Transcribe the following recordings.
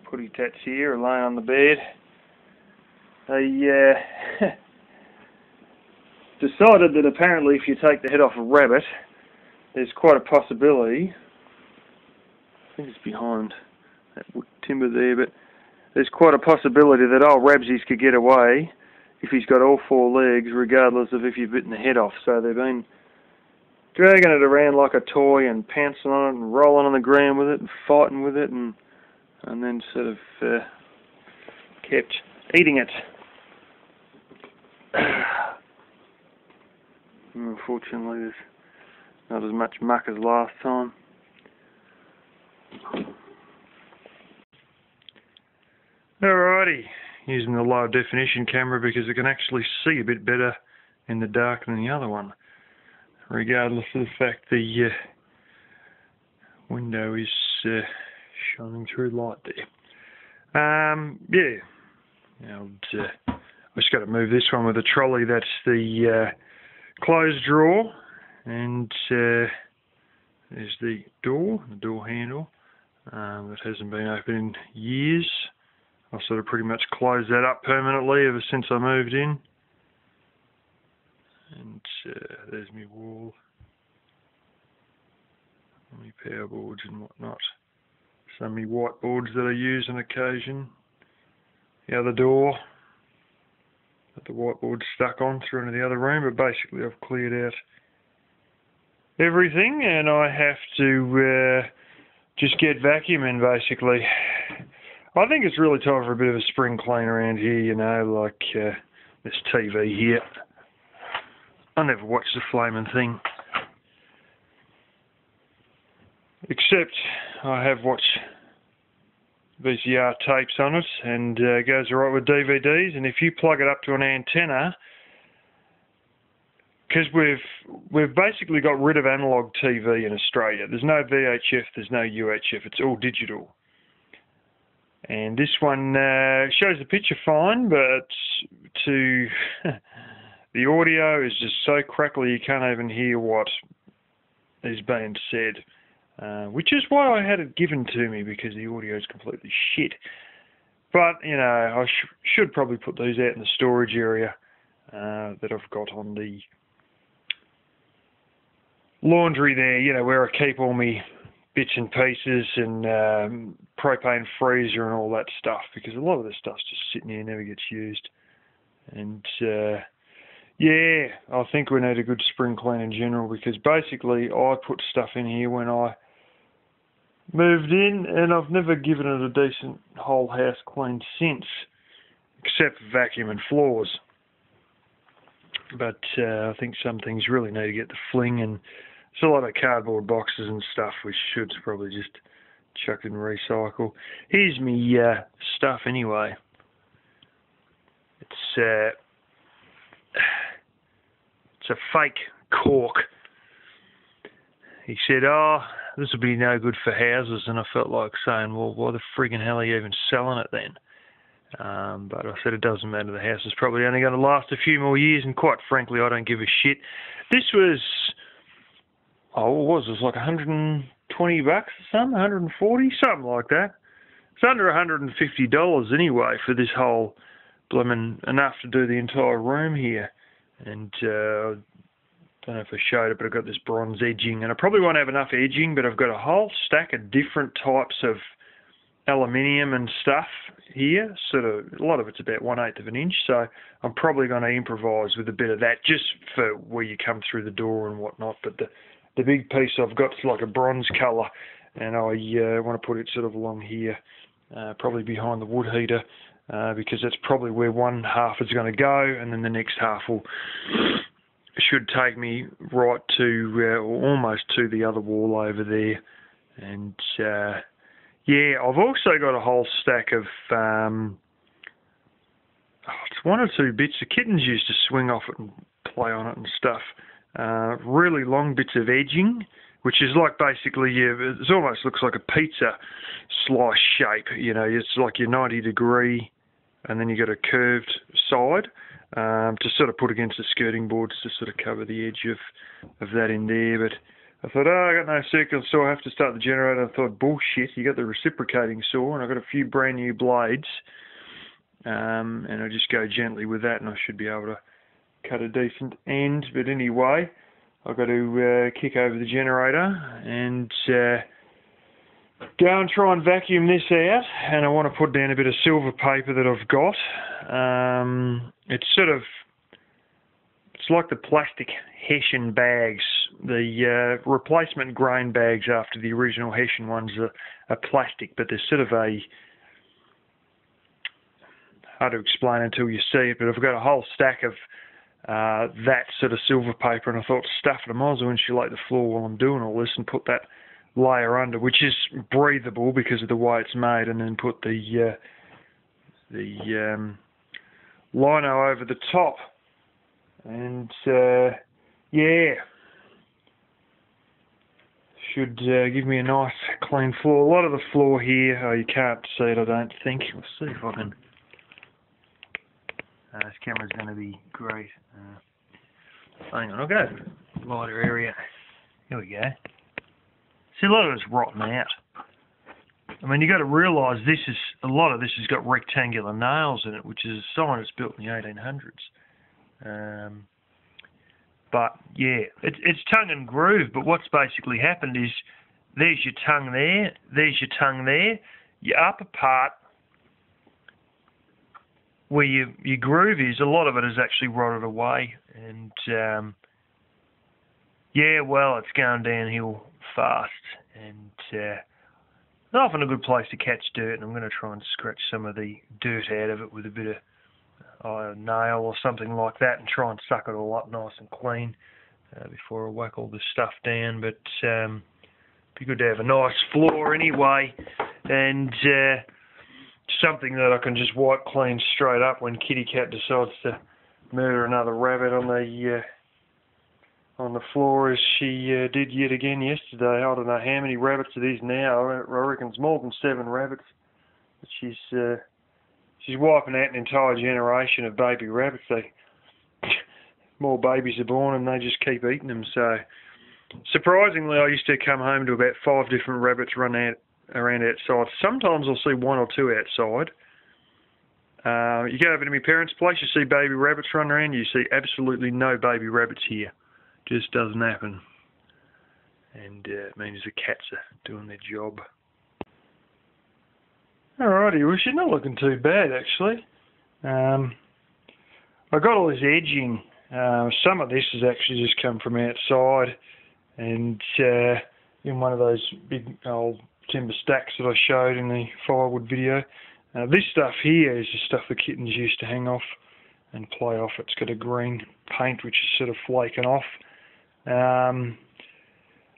putty tats here are laying on the bed. They decided that apparently if you take the head off a rabbit, there's quite a possibility, I think it's behind that timber there, but there's quite a possibility that old Rabsies could get away if he's got all four legs, regardless of if you've bitten the head off. So they've been dragging it around like a toy and pouncing on it and rolling on the ground with it and fighting with it and then sort of kept eating it. Unfortunately, there's not as much muck as last time. Alrighty, using the low definition camera because it can actually see a bit better in the dark than the other one, regardless of the fact the window is shining through light there. Yeah, I just got to move this one with a trolley. That's the closed drawer, and there's the door handle that hasn't been open in years. I sort of pretty much closed that up permanently ever since I moved in. And there's my wall, my power boards and whatnot. Some of my whiteboards that I use on occasion. The other door that the whiteboard's stuck on through into the other room, but basically I've cleared out everything and I have to just get vacuuming basically. I think it's really time for a bit of a spring clean around here, you know, like this TV here. I never watched the flaming thing. Except I have watched VCR tapes on it, and it goes alright with DVDs, and if you plug it up to an antenna, because we've basically got rid of analogue TV in Australia. There's no VHF, there's no UHF, it's all digital. And this one shows the picture fine, but to the audio is just so crackly you can't even hear what is being said. Which is why I had it given to me, because the audio is completely shit. But, you know, I should probably put these out in the storage area that I've got on the laundry there, you know, where I keep all my bits and pieces and propane freezer and all that stuff, because a lot of this stuff's just sitting here, never gets used. And yeah, I think we need a good spring clean in general, because basically I put stuff in here when I moved in and I've never given it a decent whole house clean since, except vacuum and floors. But I think some things really need to get the fling, and there's a lot of cardboard boxes and stuff we should probably just chuck and recycle. Here's me stuff anyway. It's a fake cork. He said, oh, this will be no good for houses, and I felt like saying, well, why the friggin' hell are you even selling it then? But I said it doesn't matter, the house is probably only going to last a few more years, and quite frankly, I don't give a shit. This was, what was it like $120 or something, 140, something like that. It's under $150 anyway for this whole blimmin' enough to do the entire room here. And I don't know if I showed it, but I've got this bronze edging, and I probably won't have enough edging, but I've got a whole stack of different types of aluminium and stuff here. Sort of, a lot of it's about 1/8 of an inch, so I'm probably going to improvise with a bit of that just for where you come through the door and whatnot. But the big piece I've got is like a bronze colour, and I want to put it sort of along here, probably behind the wood heater, because that's probably where one half is going to go, and then the next half should take me right to, or almost to the other wall over there. And yeah, I've also got a whole stack of, it's 1 or 2 bits. The kittens used to swing off it and play on it and stuff. Really long bits of edging, which is like basically, it almost looks like a pizza slice shape. You know, it's like your 90-degree, and then you got a curved side to sort of put against the skirting boards to sort of cover the edge of that in there. But I thought, oh, I got no circular saw, I have to start the generator. I thought, bullshit, you got the reciprocating saw, and I got a few brand new blades, and I just go gently with that, and I should be able to cut a decent end. But anyway, I've got to kick over the generator and go and try and vacuum this out, and I want to put down a bit of silver paper that I've got. It's like the plastic Hessian bags, the replacement grain bags after the original Hessian ones are plastic, but they're sort of hard to explain until you see it, but I've got a whole stack of that sort of silver paper, and I thought, stuff it, I might as well insulate the floor while I'm doing all this and put that layer under, which is breathable because of the way it's made, and then put the lino over the top. And yeah, should give me a nice clean floor. A lot of the floor here, oh, you can't see it, I don't think. Let's see if I can. This camera's going to be great. Hang on, I'll go lighter area. Here we go. See, a lot of it's rotten out. I mean, you got to realise a lot of this has got rectangular nails in it, which is a sign it's built in the 1800s. But yeah, it's tongue and groove. But what's basically happened is there's your tongue there, there's your tongue there. Your upper part, where your groove is, a lot of it has actually rotted away, and yeah, well, it's going downhill fast, and it's often a good place to catch dirt, and I'm going to try and scratch some of the dirt out of it with a bit of nail or something like that, and try and suck it all up nice and clean before I whack all this stuff down. But be good to have a nice floor anyway, and something that I can just wipe clean straight up when Kitty Cat decides to murder another rabbit on the floor, as she did yet again yesterday. I don't know how many rabbits it is now. I reckon it's more than 7 rabbits. But she's wiping out an entire generation of baby rabbits. More babies are born and they just keep eating them. So surprisingly, I used to come home to about 5 different rabbits around outside. Sometimes I'll see 1 or 2 outside. You go over to my parents' place, you see baby rabbits running around, you see absolutely no baby rabbits here. Just doesn't happen. And it means the cats are doing their job. Alrighty, well, she's not looking too bad actually. I got all this edging. Some of this has actually just come from outside, and in one of those big old timber stacks that I showed in the firewood video. This stuff here is the stuff the kittens used to hang off and play off. It's got a green paint which is sort of flaking off. I'm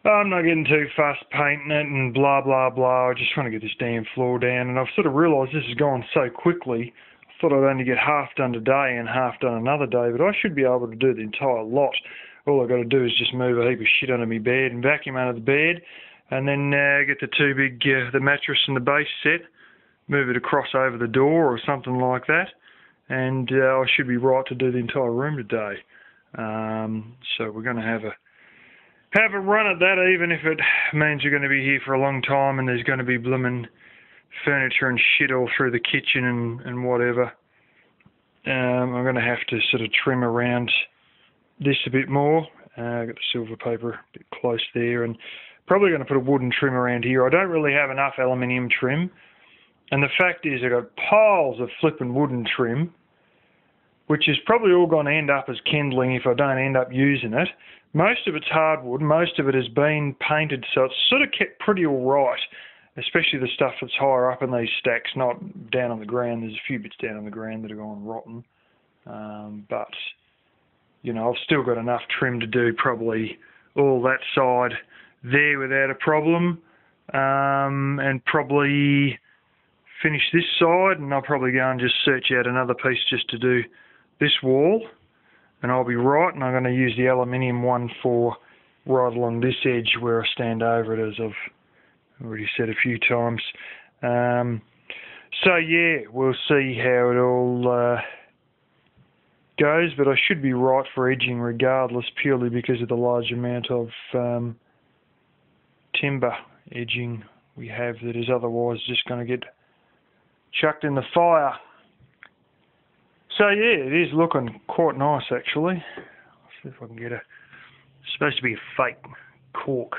not getting too fussed painting it and blah blah blah. I just want to get this damn floor down, and I've sort of realised this has gone so quickly. I thought I'd only get half done today and half done another day, but I should be able to do the entire lot. All I've got to do is just move a heap of shit under my bed and vacuum under the bed, and then get the 2 big, the mattress and the base set, move it across over the door or something like that, and I should be right to do the entire room today. So we're going to have a run at that, even if it means you're going to be here for a long time and there's going to be blooming furniture and shit all through the kitchen and whatever. I'm going to have to sort of trim around this a bit more. I've got the silver paper a bit close there, and probably going to put a wooden trim around here. I don't really have enough aluminium trim, and the fact is I've got piles of flipping wooden trim, which is probably all going to end up as kindling if I don't end up using it. Most of it's hardwood, most of it has been painted, so it's sort of kept pretty all right, especially the stuff that's higher up in these stacks, not down on the ground. There's a few bits down on the ground that are gone rotten. But, you know, I've still got enough trim to do probably all that side there without a problem, and probably finish this side, and I'll probably go and just search out another piece just to do this wall, and I'll be right, and I'm going to use the aluminium one for right along this edge where I stand over it, as I've already said a few times. So yeah, we'll see how it all goes, but I should be right for edging regardless, purely because of the large amount of timber edging we have that is otherwise just going to get chucked in the fire. So yeah, it is looking quite nice actually. I'll see if I can get it's supposed to be a fake cork.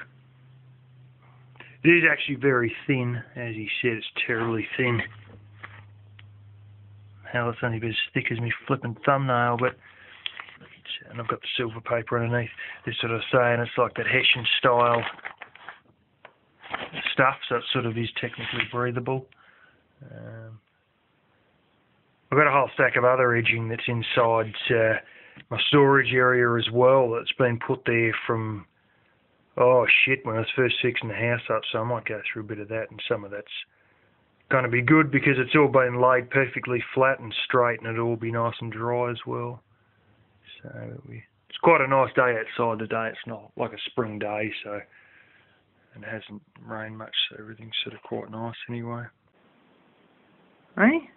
It is actually very thin, as he said, it's terribly thin. Hell, it's only about as thick as my flipping thumbnail, but and I've got the silver paper underneath. They're sort of saying it's like that Hessian style stuff, so it sort of is technically breathable. I've got a whole stack of other edging that's inside my storage area as well that's been put there from, oh shit, when I was first fixing the house up, so I might go through a bit of that, and some of that's going to be good because it's all been laid perfectly flat and straight and it'll all be nice and dry as well. So it's quite a nice day outside today. It's not like a spring day, so, and it hasn't rained much, so everything's sort of quite nice anyway. Hey?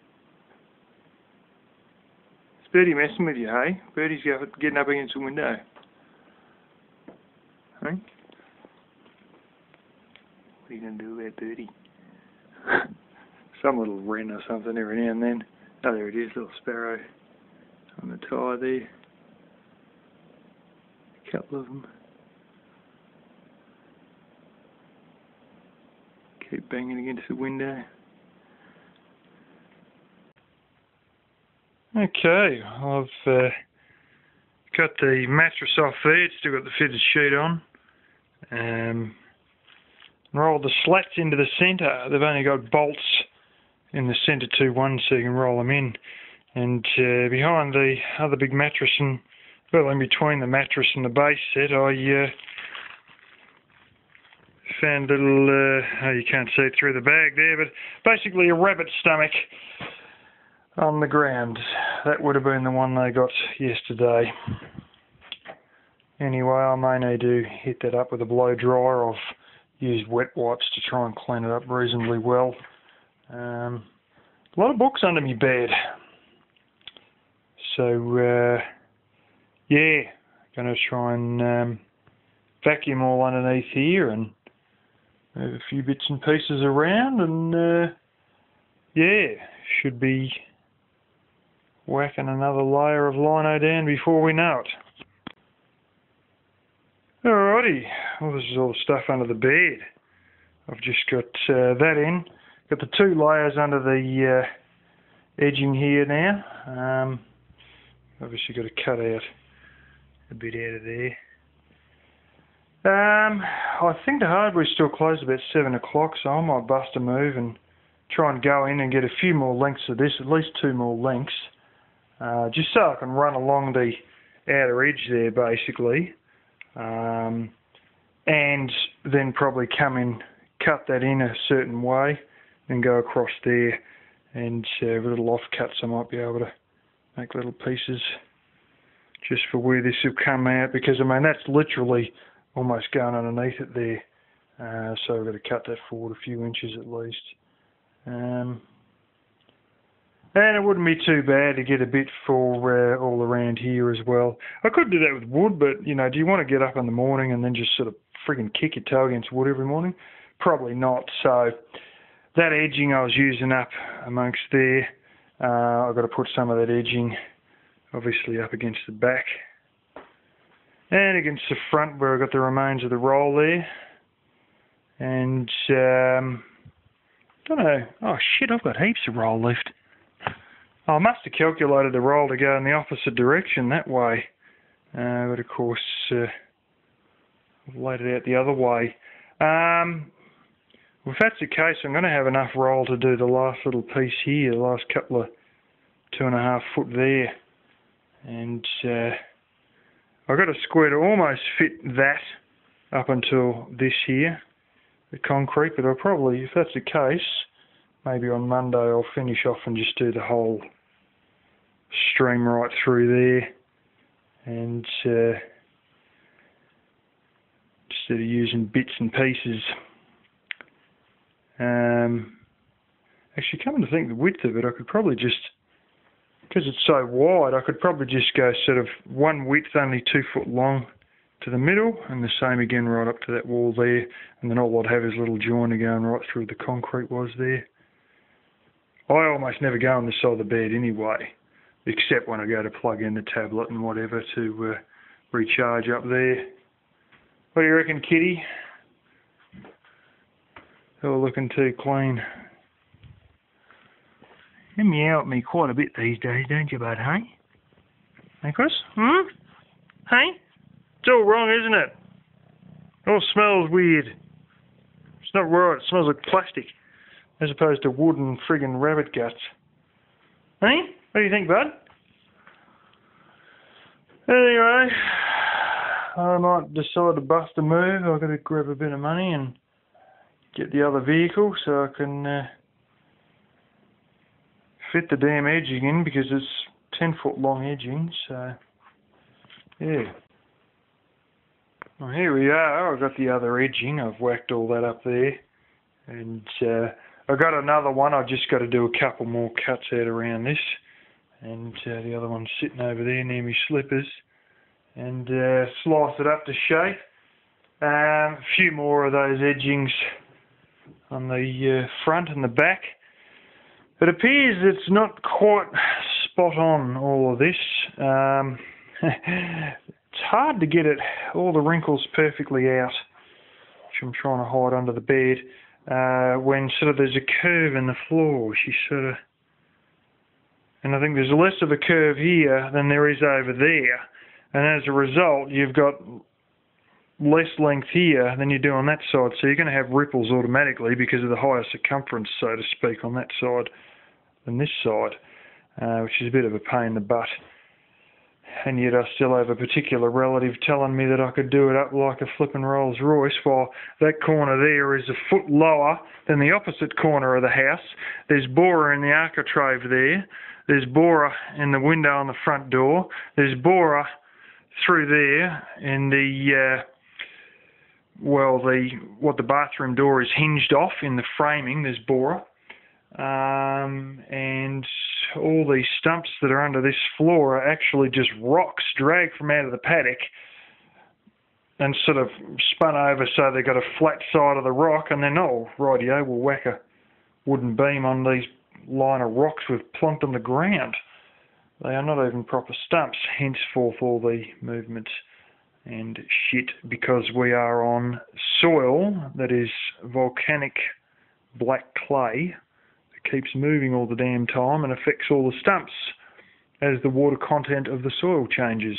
Is Birdie messing with you, hey? Birdie's getting up against the window. Hey? What are you going to do about Birdie? Some little wren or something every now and then. Oh, there it is, little sparrow on the tie there. A couple of them. Keep banging against the window. Okay, I've got the mattress off there, it's still got the fitted sheet on. Rolled the slats into the centre. They've only got bolts in the centre 2-1 so you can roll them in. And behind the other big mattress, and well, in between the mattress and the base set, I found a little, oh, you can't see it through the bag there, but basically a rabbit stomach on the ground. That would have been the one they got yesterday. Anyway, I may need to hit that up with a blow dryer. I've used wet wipes to try and clean it up reasonably well. A lot of books under my bed. So, yeah, going to try and vacuum all underneath here and move a few bits and pieces around, and yeah, should be whacking another layer of lino down before we know it. Alrighty, well, this is all the stuff under the bed. I've just got that in. Got the 2 layers under the edging here now. Obviously got to cut out a bit out of there. I think the hardware's still closed about 7 o'clock, so I might bust a move and try and go in and get a few more lengths of this, at least 2 more lengths, just so I can run along the outer edge there basically, and then probably come in, cut that in a certain way, and go across there, and with little offcuts I might be able to make little pieces just for where this will come out, because I mean that's literally almost going underneath it there, so I've got to cut that forward a few inches at least. And it wouldn't be too bad to get a bit for all around here as well. I could do that with wood, but you know, do you want to get up in the morning and then just sort of friggin' kick your toe against wood every morning? Probably not. So that edging I was using up amongst there, I've got to put some of that edging obviously up against the back and against the front where I've got the remains of the roll there. And don't know, oh shit, I've got heaps of roll left. I must have calculated the roll to go in the opposite direction that way, but of course I've laid it out the other way. Well, if that's the case, I'm going to have enough roll to do the last little piece here, the last couple of 2.5 foot there, and I've got a square to almost fit that up until this here, the concrete, but I'll probably, if that's the case, maybe on Monday I'll finish off and just do the whole stream right through there, and instead of using bits and pieces. Actually, coming to think the width of it, I could probably just, because it's so wide, I could probably just go sort of one width, only 2 foot long, to the middle, and the same again right up to that wall there, and then all I'd have is a little joiner going right through the concrete was there. I almost never go on this side of the bed anyway, except when I go to plug in the tablet and whatever to recharge up there. What do you reckon, kitty? All looking too clean. You meow at me quite a bit these days, don't you, bud, hey? Hey, Chris? Hey? It's all wrong, isn't it? It all smells weird. It's not right. It smells like plastic, as opposed to wood and friggin' rabbit guts. Hey? What do you think, bud? Anyway, I might decide to bust a move. I've got to grab a bit of money and get the other vehicle so I can fit the damn edging in, because it's 10-foot long edging, so yeah. Well, here we are. I've got the other edging. I've whacked all that up there, and I've got another one. I've just got to do a couple more cuts out around this, and the other one's sitting over there near me slippers, and slice it up to shape. A few more of those edgings on the front and the back. It appears it's not quite spot on, all of this. It's hard to get all the wrinkles perfectly out, which I'm trying to hide under the bed, when sort of there's a curve in the floor. And I think there's less of a curve here than there is over there, and as a result you've got less length here than you do on that side, so you're going to have ripples automatically because of the higher circumference, so to speak, on that side than this side, which is a bit of a pain in the butt. And yet I still have a particular relative telling me that I could do it up like a flippin' Rolls Royce, while that corner there is a foot lower than the opposite corner of the house. There's borer in the architrave there. There's borer in the window on the front door. There's borer through there in the what the bathroom door is hinged off in the framing. There's borer. And all these stumps that are under this floor are actually just rocks dragged from out of the paddock and sort of spun over so they've got a flat side of the rock, and then, oh, rightio, we'll whack a wooden beam on these line of rocks we've plonked on the ground. They are not even proper stumps, henceforth all the movement and shit, because we are on soil that is volcanic black clay. Keeps moving all the damn time and affects all the stumps as the water content of the soil changes.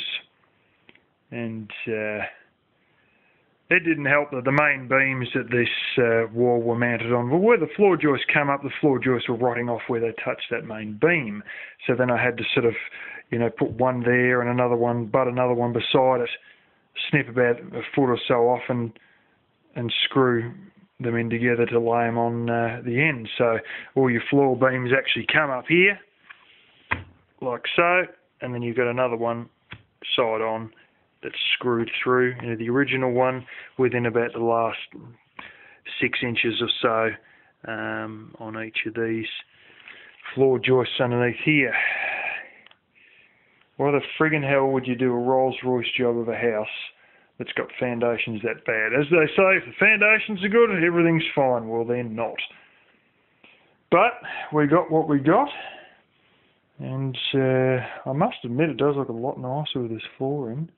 And it didn't help that the main beams that this wall were mounted on, well, where the floor joists come up, the floor joists were rotting off where they touched that main beam. So then I had to sort of, put one there and another one, but another one beside it, snip about a foot or so off and screw them in together to lay them on the end. So all your floor beams actually come up here, like so, and then you've got another one side on that's screwed through into the original one within about the last 6 inches or so on each of these floor joists underneath here. Why the friggin' hell would you do a Rolls Royce job of a house that's got foundations that bad? As they say, if the foundations are good, everything's fine. Well, they're not. But we got what we got, and I must admit it does look a lot nicer with this floor in.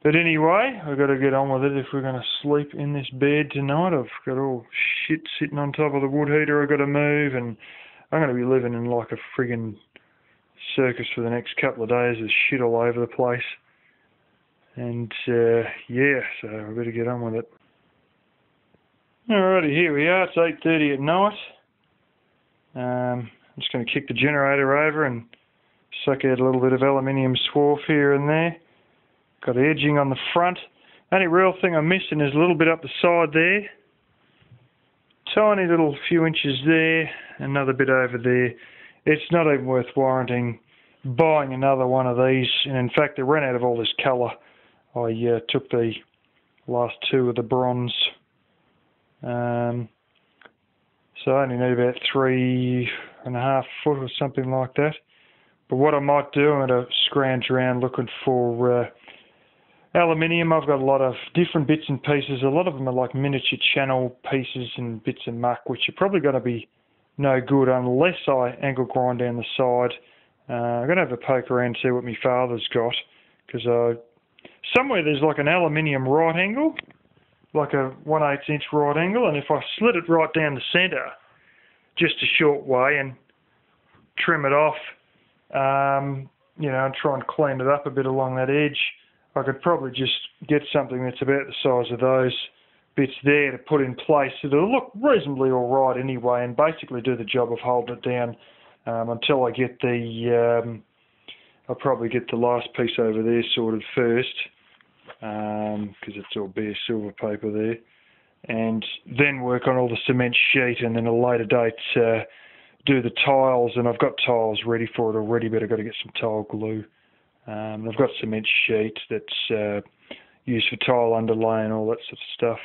But anyway, I've got to get on with it if we're going to sleep in this bed tonight. I've got all shit sitting on top of the wood heater I've got to move, and I'm going to be living in like a friggin' circus for the next couple of days. There's shit all over the place. And yeah, so I better get on with it. Alrighty, here we are. It's 8:30 at night. I'm just going to kick the generator over and suck out a little bit of aluminium swarf here and there. Got edging on the front. Only real thing I'm missing is a little bit up the side there. Tiny little few inches there, another bit over there. It's not even worth warranting buying another one of these. And in fact, I ran out of all this colour. I took the last two of the bronze. So I only need about 3.5 foot or something like that. But what I might do, I'm going to scrounge around looking for aluminium. I've got a lot of different bits and pieces. A lot of them are like miniature channel pieces and bits of muck, which are probably going to be no good unless I angle grind down the side. I'm going to have a poke around and see what my father's got, because somewhere there's like an aluminium right angle, like a 1/8 inch right angle, and if I slit it right down the centre, just a short way, and trim it off, you know, and try and clean it up a bit along that edge, I could probably just get something that's about the size of those bits there to put in place. It'll look reasonably all right anyway, and basically do the job of holding it down until I get I'll probably get the last piece over there sorted first, because it's all bare silver paper there, and then work on all the cement sheet, and then at a later date do the tiles. And I've got tiles ready for it already, but I've got to get some tile glue. I've got cement sheet that's used for tile underlay and all that sort of stuff.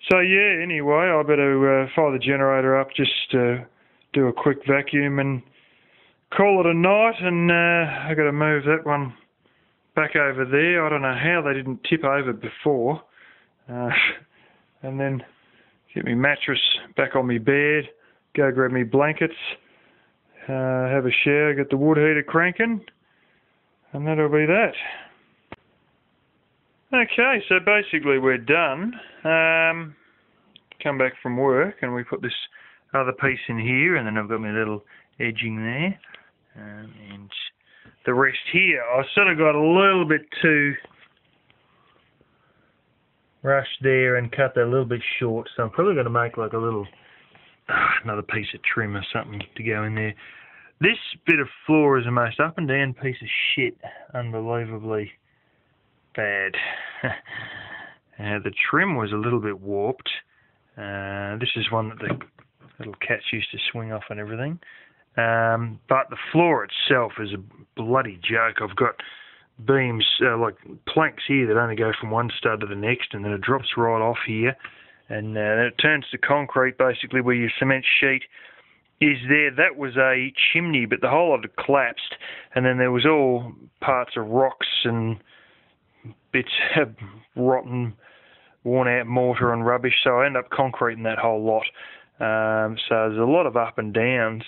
So yeah, anyway, I better fire the generator up, just do a quick vacuum and call it a night. And I've got to move that one back over there. I don't know how they didn't tip over before. And then get my mattress back on my bed, go grab me blankets, have a shower, get the wood heater cranking, and that'll be that. Okay, so basically we're done. Come back from work and we put this other piece in here, and then I've got my little edging there, and the rest here. I sort of got a little bit too rushed there and cut that a little bit short, so I'm probably going to make like a little another piece of trim or something to go in there. This bit of floor is the most up and down piece of shit, unbelievably bad. The trim was a little bit warped. This is one that the little cats used to swing off and everything. But the floor itself is a bloody joke. I've got beams, like planks here that only go from one stud to the next, and then it drops right off here, and then it turns to concrete basically where your cement sheet is there. That was a chimney, but the whole of it collapsed, and then there was all parts of rocks and bits of rotten, worn out mortar and rubbish, so I ended up concreting that whole lot. So there's a lot of up and downs,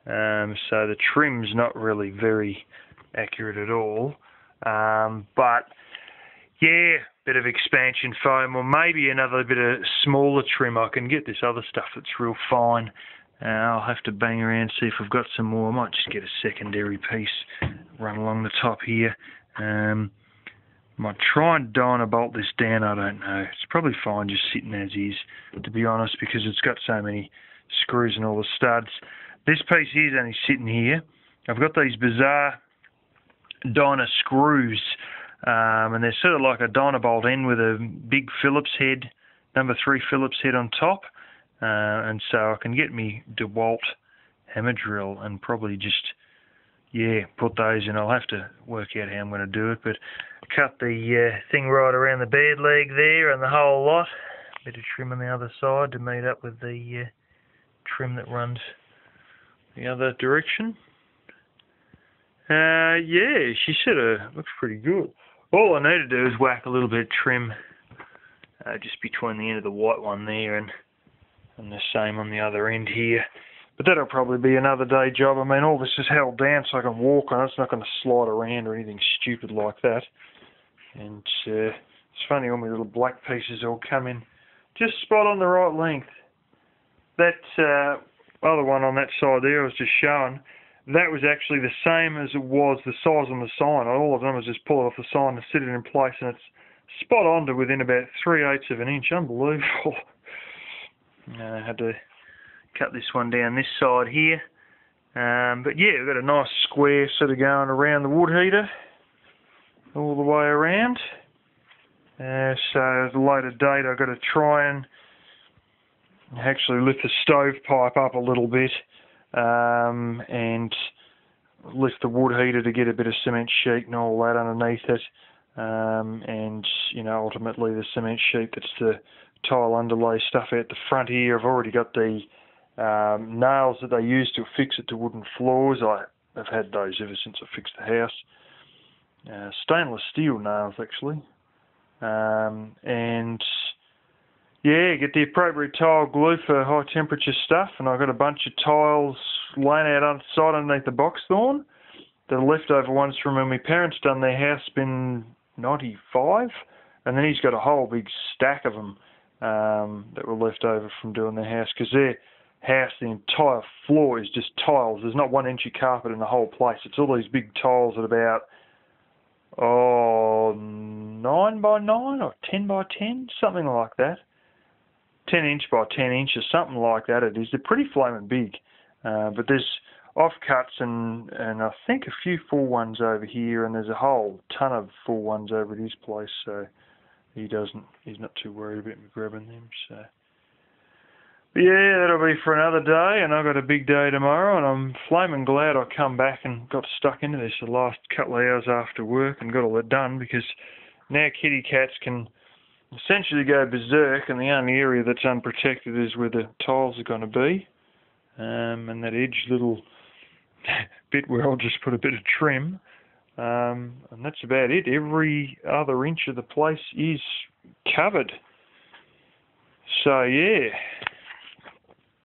so the trim's not really very accurate at all. But yeah, bit of expansion foam, or maybe another bit of smaller trim. I can get this other stuff that's real fine. I'll have to bang around, see if I've got some more. I might just get a secondary piece, run along the top here. Might try and dyna bolt this down, I don't know. It's probably fine just sitting as is, to be honest, because it's got so many screws and all the studs. This piece here is only sitting here. I've got these bizarre dyna screws, and they're sort of like a dyna bolt end with a big Phillips head, number 3 Phillips head on top, and so I can get me DeWalt hammer drill and probably just, yeah, put those in. I'll have to work out how I'm going to do it, but cut the thing right around the bed leg there and the whole lot. Bit of trim on the other side to meet up with the trim that runs the other direction. Yeah, she sort of looks pretty good. All I need to do is whack a little bit of trim just between the end of the white one there and the same on the other end here. But that'll probably be another day job. I mean, all this is held down so I can walk on it. It's not going to slide around or anything stupid like that. And it's funny, all my little black pieces all come in just spot on the right length. That other one on that side there I was just showing, that was actually the same as it was the size on the sign. All I've done was just pull it off the sign and sit it in place, and it's spot on to within about 3/8 of an inch. Unbelievable. I had to cut this one down this side here. But yeah, we've got a nice square sort of going around the wood heater all the way around. So at a later date I've got to try and actually lift the stovepipe up a little bit and lift the wood heater to get a bit of cement sheet and all that underneath it. And you know, ultimately the cement sheet that's the tile underlay stuff out the front here. I've already got the nails that they use to fix it to wooden floors. I've had those ever since I fixed the house. Stainless steel nails, actually. And yeah, get the appropriate tile glue for high temperature stuff, and I've got a bunch of tiles laying out on the side underneath the box thorn. The leftover ones from when my parents done their house in 95, and then he's got a whole big stack of them that were left over from doing their house, because their house, the entire floor is just tiles. There's not 1 inch of carpet in the whole place. It's all these big tiles at about 9 by 9 or 10 by 10, something like that. 10 inch by 10 inches, something like that it is. They're pretty flaming big, but there's offcuts and I think a few full ones over here, and there's a whole ton of full ones over at his place, so he's not too worried about me grabbing them. So, but yeah, that'll be for another day, and I've got a big day tomorrow, and I'm flaming glad I come back and got stuck into this the last couple of hours after work and got all that done, because now kitty cats can essentially go berserk, and the only area that's unprotected is where the tiles are going to be, and that edge little bit where I'll just put a bit of trim, and that's about it. Every other inch of the place is covered. So yeah.